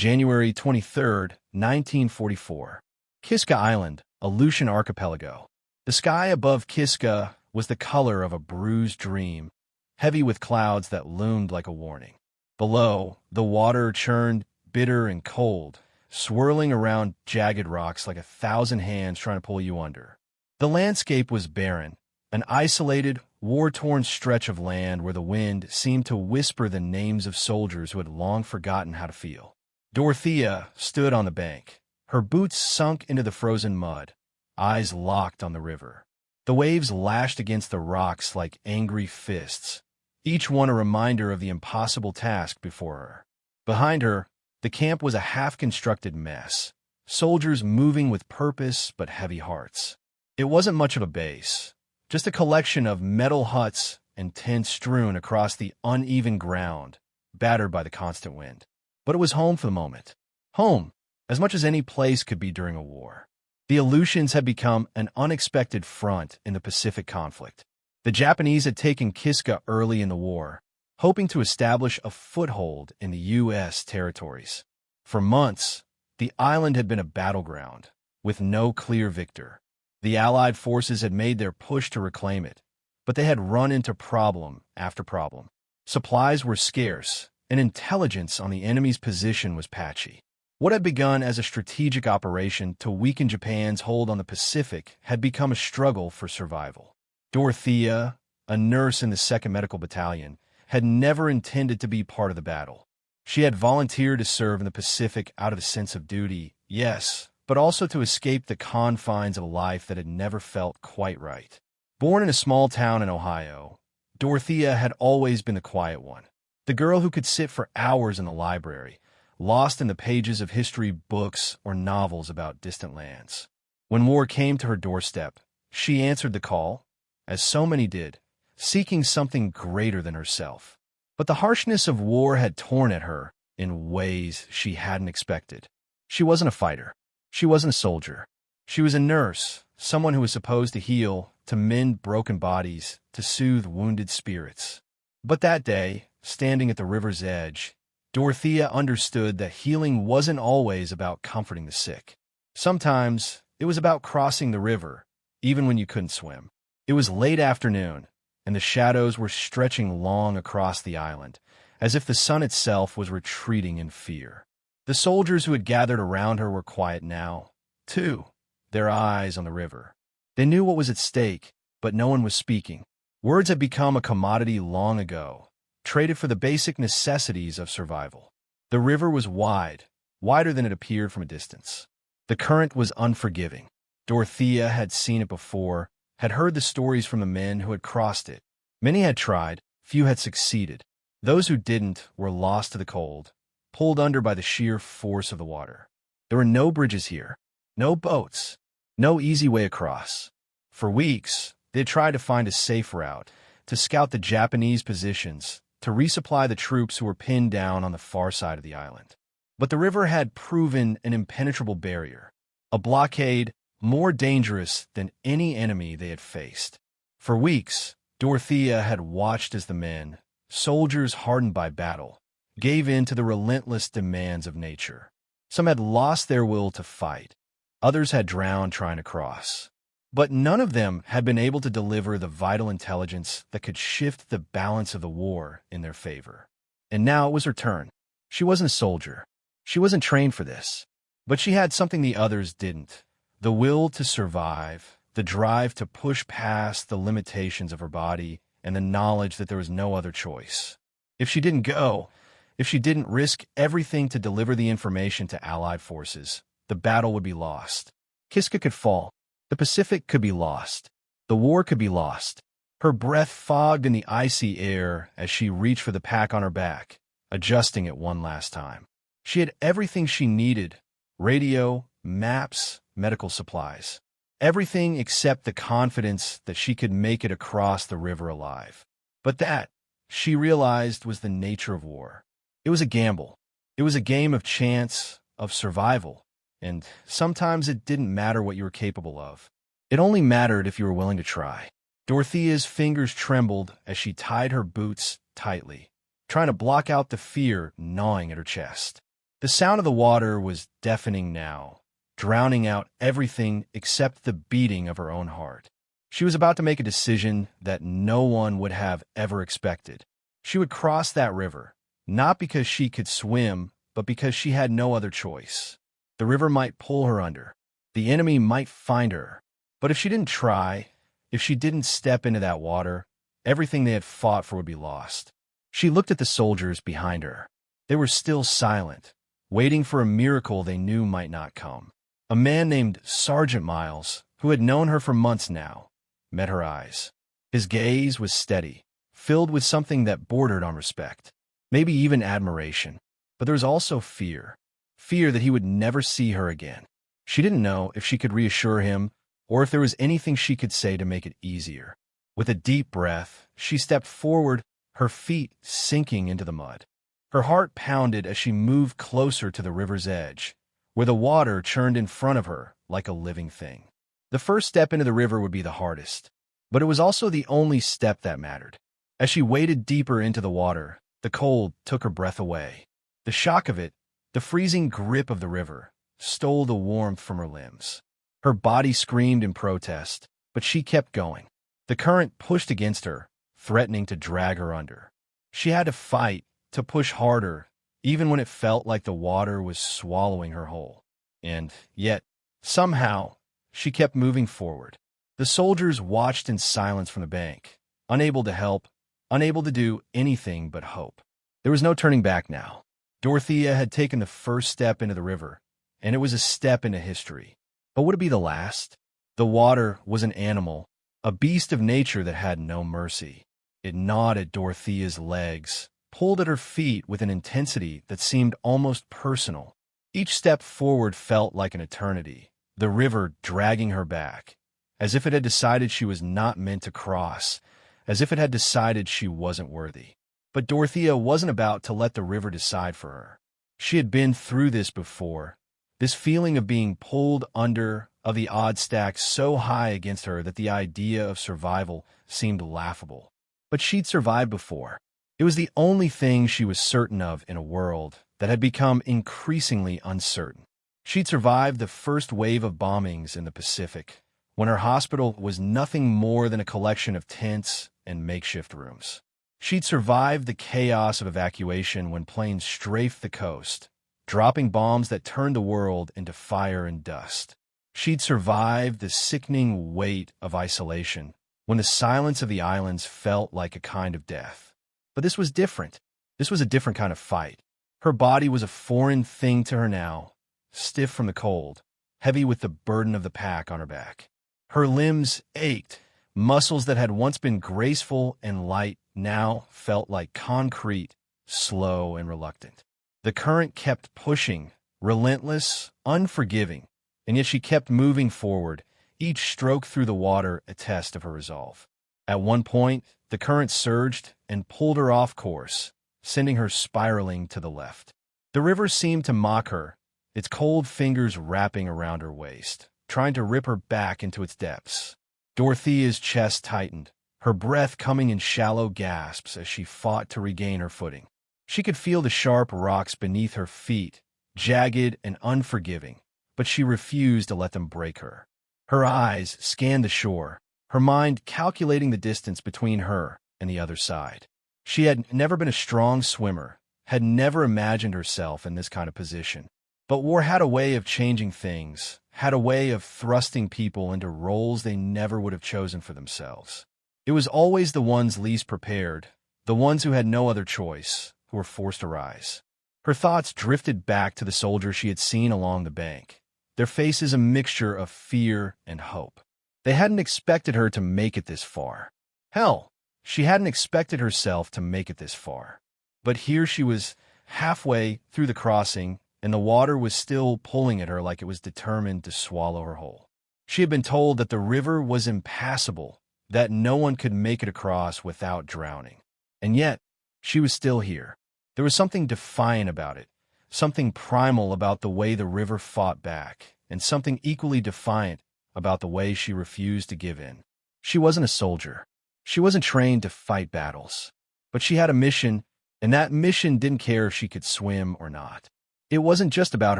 January 23, 1944. Kiska Island, Aleutian Archipelago. The sky above Kiska was the color of a bruised dream, heavy with clouds that loomed like a warning. Below, the water churned, bitter and cold, swirling around jagged rocks like 1,000 hands trying to pull you under. The landscape was barren, an isolated, war-torn stretch of land where the wind seemed to whisper the names of soldiers who had long forgotten how to feel. Dorothea stood on the bank, her boots sunk into the frozen mud, eyes locked on the river. The waves lashed against the rocks like angry fists, each one a reminder of the impossible task before her. Behind her, the camp was a half-constructed mess, soldiers moving with purpose but heavy hearts. It wasn't much of a base, just a collection of metal huts and tents strewn across the uneven ground, battered by the constant wind. But it was home for the moment. Home, as much as any place could be during a war. The Aleutians had become an unexpected front in the Pacific conflict. The Japanese had taken Kiska early in the war, hoping to establish a foothold in the U.S. territories. For months, the island had been a battleground, with no clear victor. The Allied forces had made their push to reclaim it, but they had run into problem after problem. Supplies were scarce, and intelligence on the enemy's position was patchy. What had begun as a strategic operation to weaken Japan's hold on the Pacific had become a struggle for survival. Dorothea, a nurse in the 2nd Medical Battalion, had never intended to be part of the battle. She had volunteered to serve in the Pacific out of a sense of duty, yes, but also to escape the confines of a life that had never felt quite right. Born in a small town in Ohio, Dorothea had always been the quiet one, the girl who could sit for hours in the library, lost in the pages of history books or novels about distant lands. When war came to her doorstep, she answered the call, as so many did, seeking something greater than herself. But the harshness of war had torn at her in ways she hadn't expected. She wasn't a fighter. She wasn't a soldier. She was a nurse, someone who was supposed to heal, to mend broken bodies, to soothe wounded spirits. But that day, standing at the river's edge, Dorothea understood that healing wasn't always about comforting the sick. Sometimes, it was about crossing the river, even when you couldn't swim. It was late afternoon, and the shadows were stretching long across the island, as if the sun itself was retreating in fear. The soldiers who had gathered around her were quiet now, too, their eyes on the river. They knew what was at stake, but no one was speaking. Words had become a commodity long ago, traded for the basic necessities of survival. The river was wide, wider than it appeared from a distance. The current was unforgiving. Dorothea had seen it before, had heard the stories from the men who had crossed it. Many had tried, few had succeeded. Those who didn't were lost to the cold, pulled under by the sheer force of the water. There were no bridges here, no boats, no easy way across. For weeks, they had tried to find a safe route, to scout the Japanese positions, to resupply the troops who were pinned down on the far side of the island. But the river had proven an impenetrable barrier, a blockade more dangerous than any enemy they had faced. For weeks, Dorothea had watched as the men, soldiers hardened by battle, gave in to the relentless demands of nature. Some had lost their will to fight. Others had drowned trying to cross. But none of them had been able to deliver the vital intelligence that could shift the balance of the war in their favor. And now it was her turn. She wasn't a soldier. She wasn't trained for this. But she had something the others didn't: the will to survive, the drive to push past the limitations of her body, and the knowledge that there was no other choice. If she didn't go, if she didn't risk everything to deliver the information to Allied forces, the battle would be lost. Kiska could fall. The Pacific could be lost. The war could be lost. Her breath fogged in the icy air as she reached for the pack on her back, adjusting it one last time. She had everything she needed: radio, maps, medical supplies. Everything except the confidence that she could make it across the river alive. But that, she realized, was the nature of war. It was a gamble. It was a game of chance, of survival. And sometimes it didn't matter what you were capable of. It only mattered if you were willing to try. Dorothea's fingers trembled as she tied her boots tightly, trying to block out the fear gnawing at her chest. The sound of the water was deafening now, drowning out everything except the beating of her own heart. She was about to make a decision that no one would have ever expected. She would cross that river, not because she could swim, but because she had no other choice. The river might pull her under. The enemy might find her. But if she didn't try, if she didn't step into that water, everything they had fought for would be lost. She looked at the soldiers behind her. They were still silent, waiting for a miracle they knew might not come. A man named Sergeant Miles, who had known her for months now, met her eyes. His gaze was steady, filled with something that bordered on respect, maybe even admiration. But there was also fear. Fear that he would never see her again. She didn't know if she could reassure him or if there was anything she could say to make it easier. With a deep breath, she stepped forward, her feet sinking into the mud. Her heart pounded as she moved closer to the river's edge, where the water churned in front of her like a living thing. The first step into the river would be the hardest, but it was also the only step that mattered. As she waded deeper into the water, the cold took her breath away. The shock of it, the freezing grip of the river, stole the warmth from her limbs. Her body screamed in protest, but she kept going. The current pushed against her, threatening to drag her under. She had to fight, to push harder, even when it felt like the water was swallowing her whole. And yet, somehow, she kept moving forward. The soldiers watched in silence from the bank, unable to help, unable to do anything but hope. There was no turning back now. Dorothea had taken the first step into the river, and it was a step into history. But would it be the last? The water was an animal, a beast of nature that had no mercy. It gnawed at Dorothea's legs, pulled at her feet with an intensity that seemed almost personal. Each step forward felt like an eternity, the river dragging her back, as if it had decided she was not meant to cross, as if it had decided she wasn't worthy. But Dorothea wasn't about to let the river decide for her. She had been through this before, this feeling of being pulled under, of the odds stacked so high against her that the idea of survival seemed laughable. But she'd survived before. It was the only thing she was certain of in a world that had become increasingly uncertain. She'd survived the first wave of bombings in the Pacific, when her hospital was nothing more than a collection of tents and makeshift rooms. She'd survived the chaos of evacuation when planes strafed the coast, dropping bombs that turned the world into fire and dust. She'd survived the sickening weight of isolation, when the silence of the islands felt like a kind of death. But this was different. This was a different kind of fight. Her body was a foreign thing to her now, stiff from the cold, heavy with the burden of the pack on her back. Her limbs ached. Muscles that had once been graceful and light now felt like concrete, slow and reluctant. The current kept pushing, relentless, unforgiving, and yet she kept moving forward, each stroke through the water a test of her resolve. At one point, the current surged and pulled her off course, sending her spiraling to the left. The river seemed to mock her, its cold fingers wrapping around her waist, trying to rip her back into its depths. Dorothea's chest tightened, her breath coming in shallow gasps as she fought to regain her footing. She could feel the sharp rocks beneath her feet, jagged and unforgiving, but she refused to let them break her. Her eyes scanned the shore, her mind calculating the distance between her and the other side. She had never been a strong swimmer, had never imagined herself in this kind of position. But war had a way of changing things, had a way of thrusting people into roles they never would have chosen for themselves. It was always the ones least prepared, the ones who had no other choice, who were forced to rise. Her thoughts drifted back to the soldiers she had seen along the bank, their faces a mixture of fear and hope. They hadn't expected her to make it this far. Hell, she hadn't expected herself to make it this far. But here she was, halfway through the crossing, and the water was still pulling at her like it was determined to swallow her whole. She had been told that the river was impassable, that no one could make it across without drowning. And yet, she was still here. There was something defiant about it, something primal about the way the river fought back, and something equally defiant about the way she refused to give in. She wasn't a soldier. She wasn't trained to fight battles. But she had a mission, and that mission didn't care if she could swim or not. It wasn't just about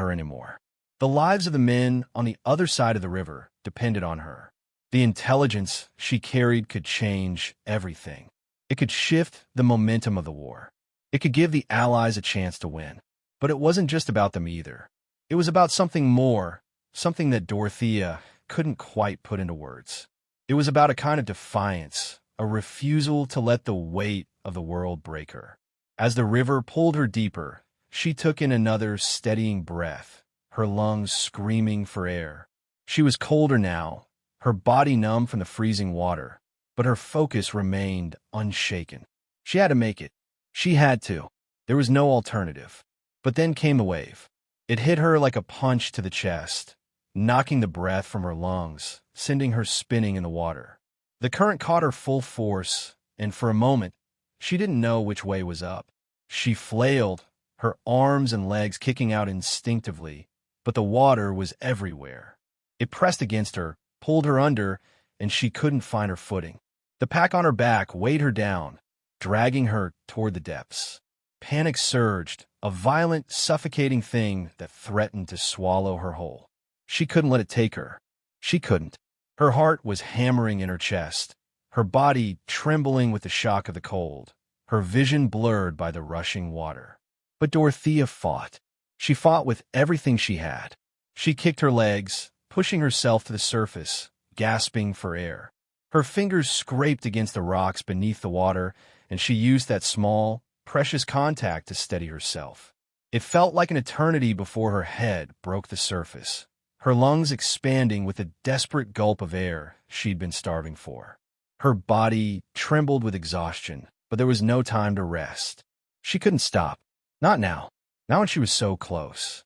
her anymore. The lives of the men on the other side of the river depended on her. The intelligence she carried could change everything. It could shift the momentum of the war. It could give the Allies a chance to win. But it wasn't just about them either. It was about something more, something that Dorothea couldn't quite put into words. It was about a kind of defiance, a refusal to let the weight of the world break her. As the river pulled her deeper, she took in another steadying breath, her lungs screaming for air. She was colder now, her body numb from the freezing water, but her focus remained unshaken. She had to make it. She had to. There was no alternative. But then came the wave. It hit her like a punch to the chest, knocking the breath from her lungs, sending her spinning in the water. The current caught her full force, and for a moment, she didn't know which way was up. She flailed, her arms and legs kicking out instinctively, but the water was everywhere. It pressed against her, pulled her under, and she couldn't find her footing. The pack on her back weighed her down, dragging her toward the depths. Panic surged, a violent, suffocating thing that threatened to swallow her whole. She couldn't let it take her. She couldn't. Her heart was hammering in her chest, her body trembling with the shock of the cold, her vision blurred by the rushing water. But Dorothea fought. She fought with everything she had. She kicked her legs, pushing herself to the surface, gasping for air. Her fingers scraped against the rocks beneath the water, and she used that small, precious contact to steady herself. It felt like an eternity before her head broke the surface, her lungs expanding with the desperate gulp of air she'd been starving for. Her body trembled with exhaustion, but there was no time to rest. She couldn't stop. Not now. Not when she was so close.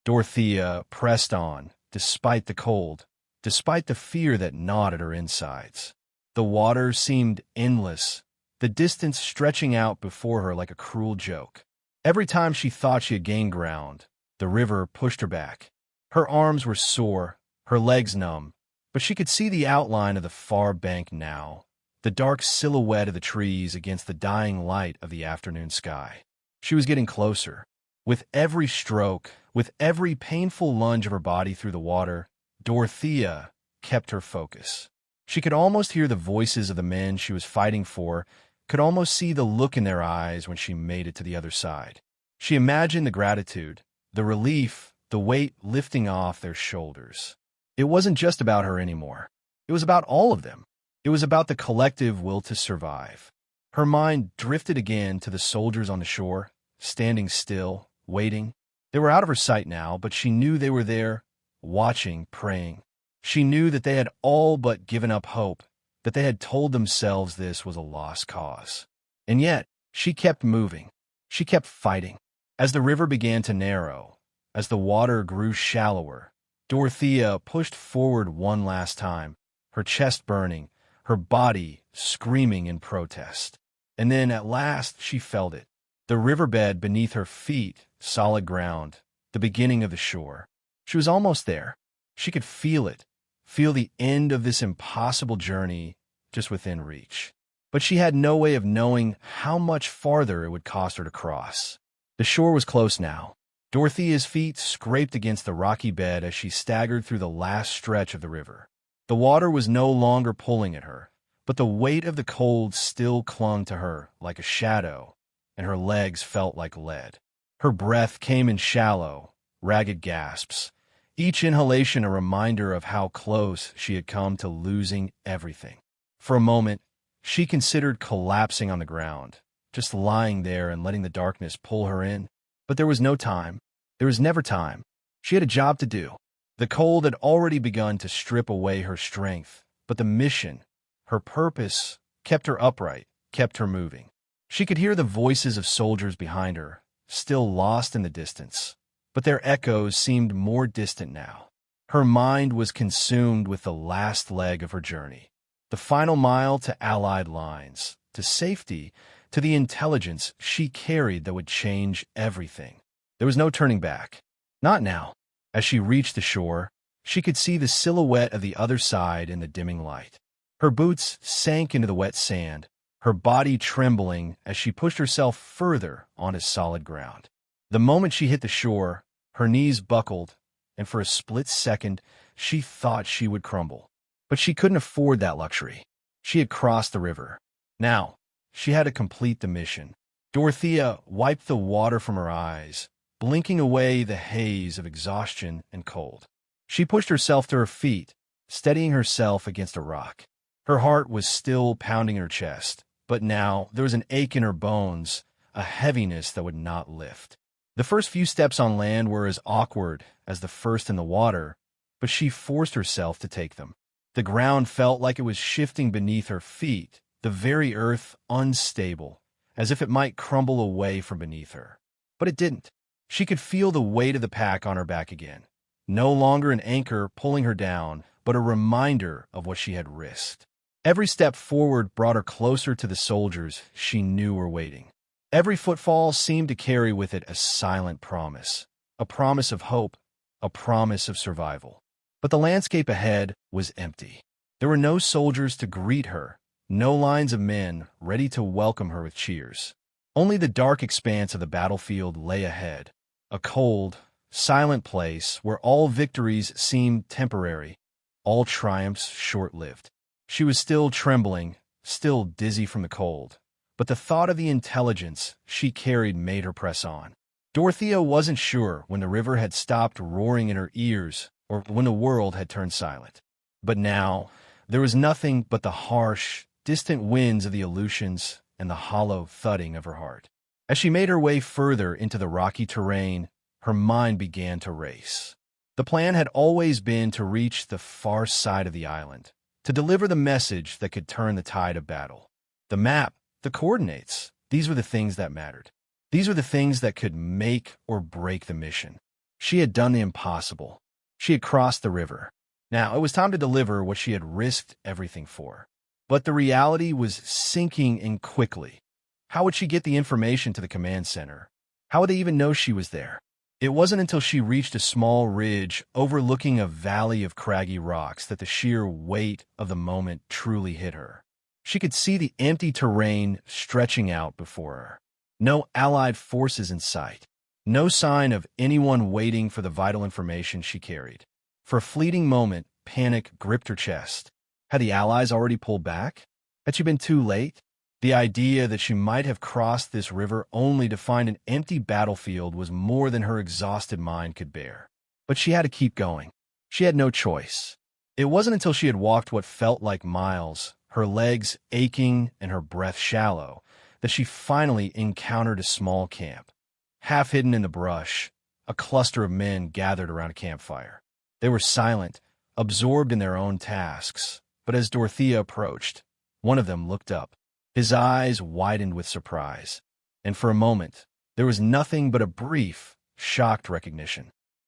Dorothea pressed on, despite the cold, despite the fear that gnawed at her insides. The water seemed endless, the distance stretching out before her like a cruel joke. Every time she thought she had gained ground, the river pushed her back. Her arms were sore, her legs numb, but she could see the outline of the far bank now, the dark silhouette of the trees against the dying light of the afternoon sky. She was getting closer. With every stroke, with every painful lunge of her body through the water, Dorothea kept her focus. She could almost hear the voices of the men she was fighting for, could almost see the look in their eyes when she made it to the other side. She imagined the gratitude, the relief, the weight lifting off their shoulders. It wasn't just about her anymore. It was about all of them. It was about the collective will to survive. Her mind drifted again to the soldiers on the shore, standing still, waiting. They were out of her sight now, but she knew they were there, watching, praying. She knew that they had all but given up hope, that they had told themselves this was a lost cause. And yet, she kept moving. She kept fighting. As the river began to narrow, as the water grew shallower, Dorothea pushed forward one last time, her chest burning, her body screaming in protest. And then, at last, she felt it. The riverbed beneath her feet, solid ground, the beginning of the shore. She was almost there. She could feel it, feel the end of this impossible journey just within reach. But she had no way of knowing how much farther it would cost her to cross. The shore was close now. Dorothea's feet scraped against the rocky bed as she staggered through the last stretch of the river. The water was no longer pulling at her, but the weight of the cold still clung to her like a shadow, and her legs felt like lead. Her breath came in shallow, ragged gasps, each inhalation a reminder of how close she had come to losing everything. For a moment, she considered collapsing on the ground, just lying there and letting the darkness pull her in. But there was no time. There was never time. She had a job to do. The cold had already begun to strip away her strength, but the mission, her purpose, kept her upright, kept her moving. She could hear the voices of soldiers behind her, still lost in the distance, but their echoes seemed more distant now. Her mind was consumed with the last leg of her journey, the final mile to Allied lines, to safety, to the intelligence she carried that would change everything. There was no turning back. Not now. As she reached the shore, she could see the silhouette of the other side in the dimming light. Her boots sank into the wet sand, her body trembling as she pushed herself further onto solid ground. The moment she hit the shore, Her knees buckled, and for a split second, she thought she would crumble. But she couldn't afford that luxury. She had crossed the river. Now, she had to complete the mission. Dorothea wiped the water from her eyes, blinking away the haze of exhaustion and cold. She pushed herself to her feet, steadying herself against a rock. Her heart was still pounding in her chest, but now there was an ache in her bones, a heaviness that would not lift. The first few steps on land were as awkward as the first in the water, but she forced herself to take them. The ground felt like it was shifting beneath her feet, the very earth unstable, as if it might crumble away from beneath her. But it didn't. She could feel the weight of the pack on her back again. No longer an anchor pulling her down, but a reminder of what she had risked. Every step forward brought her closer to the soldiers she knew were waiting. Every footfall seemed to carry with it a silent promise, a promise of hope, a promise of survival. But the landscape ahead was empty. There were no soldiers to greet her, no lines of men ready to welcome her with cheers. Only the dark expanse of the battlefield lay ahead, a cold, silent place where all victories seemed temporary, all triumphs short-lived. She was still trembling, still dizzy from the cold, but the thought of the intelligence she carried made her press on. Dorothea wasn't sure when the river had stopped roaring in her ears or when the world had turned silent. But now, there was nothing but the harsh, distant winds of the Aleutians and the hollow thudding of her heart. As she made her way further into the rocky terrain, her mind began to race. The plan had always been to reach the far side of the island, to deliver the message that could turn the tide of battle. The map, the coordinates, these were the things that mattered. These were the things that could make or break the mission. She had done the impossible. She had crossed the river. Now it was time to deliver what she had risked everything for. But the reality was sinking in quickly. How would she get the information to the command center? How would they even know she was there? It wasn't until she reached a small ridge overlooking a valley of craggy rocks that the sheer weight of the moment truly hit her. She could see the empty terrain stretching out before her. No Allied forces in sight. No sign of anyone waiting for the vital information she carried. For a fleeting moment, panic gripped her chest. Had the Allies already pulled back? Had she been too late? The idea that she might have crossed this river only to find an empty battlefield was more than her exhausted mind could bear. But she had to keep going. She had no choice. It wasn't until she had walked what felt like miles, her legs aching and her breath shallow, that she finally encountered a small camp. Half hidden in the brush, a cluster of men gathered around a campfire. They were silent, absorbed in their own tasks, but as Dorothea approached, one of them looked up. His eyes widened with surprise, and for a moment, there was nothing but a brief, shocked recognition.